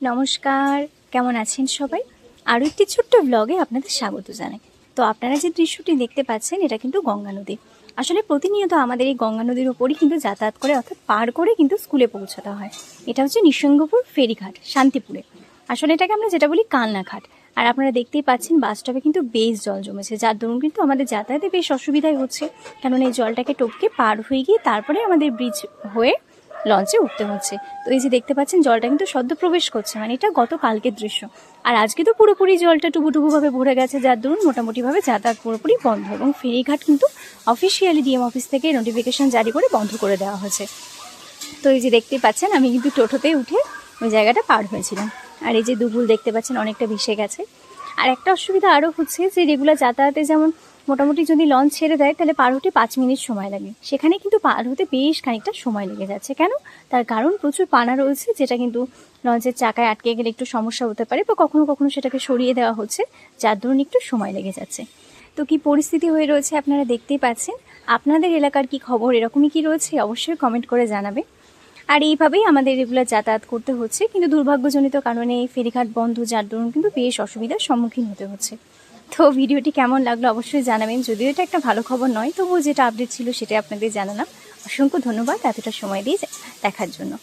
নমস্কার, কেমন আছেন সবাই? আরও একটি ছোট্ট ব্লগে আপনাদের স্বাগত জানাই। তো আপনারা যে দৃশ্যটি দেখতে পাচ্ছেন এটা কিন্তু গঙ্গা নদী। আসলে প্রতিনিয়ত আমাদের এই গঙ্গা নদীর ওপরই কিন্তু যাতায়াত করে, অর্থাৎ পার করে কিন্তু স্কুলে পৌঁছাতে হয়। এটা হচ্ছে নিঃসঙ্গপুর ফেরিঘাট, শান্তিপুরে। আসলে এটাকে আমরা যেটা বলি কালনাঘাট। আর আপনারা দেখতেই পাচ্ছেন বাস স্টপে কিন্তু বেশ জল জমেছে, যার দরুন কিন্তু আমাদের যাতায়াতে বেশ অসুবিধাই হচ্ছে। কারণ এই জলটাকে টপকে পার হয়ে গিয়ে তারপরে আমাদের ব্রিজ হয়ে লঞ্চে উঠতে হচ্ছে। তো এই যে দেখতে পাচ্ছেন জলটা কিন্তু সদ্য প্রবেশ করছে, মানে এটা গতকালকের দৃশ্য। আর আজকে তো পুরোপুরি জলটা টুবুটুবুভাবে ভরে গেছে, যার দরুন মোটামুটিভাবে যাতায়াত পুরোপুরি বন্ধ, এবং ফেরিঘাট কিন্তু অফিসিয়ালি ডিএম অফিস থেকে নোটিফিকেশন জারি করে বন্ধ করে দেওয়া হয়েছে। তো এই যে দেখতে পাচ্ছেন আমি কিন্তু টোটোতে উঠে ওই জায়গাটা পার হয়েছিলাম। আর এই যে দুপুল দেখতে পাচ্ছেন অনেকটা ভেসে গেছে। আর একটা অসুবিধা আরও হচ্ছে যে রেগুলার যাতায়াতে যেমন মোটামুটি যদি লঞ্চ ছেড়ে দেয় তাহলে পার হতে 5 মিনিট সময় লাগে, সেখানে কিন্তু পার হতে বেশ খানিকটা সময় লেগে যাচ্ছে। কেন? তার কারণ প্রচুর পানা রয়েছে, যেটা কিন্তু লঞ্চের চাকায় আটকে গেলে একটু সমস্যা হতে পারে, বা কখনো কখনো সেটাকে সরিয়ে দেওয়া হচ্ছে, যার দরুন একটু সময় লেগে যাচ্ছে। তো কি পরিস্থিতি হয়ে রয়েছে আপনারা দেখতেই পাচ্ছেন। আপনাদের এলাকার কি খবর, এরকমই কি রয়েছে অবশ্যই কমেন্ট করে জানাবে। আর এইভাবেই আমাদের রেগুলার যাতায়াত করতে হচ্ছে, কিন্তু দুর্ভাগ্যজনিত কারণে এই ফেরিঘাট বন্ধ, যার দরুন কিন্তু বেশ অসুবিধার সম্মুখীন হতে হচ্ছে। তো ভিডিওটি কেমন লাগলো অবশ্যই জানাবেন। যদিও এটা একটা ভালো খবর নয়, তবুও যেটা আপডেট ছিল সেটাই আপনাদের জানালাম। অসংখ্য ধন্যবাদ এতটা সময় দিয়ে দেখার জন্য।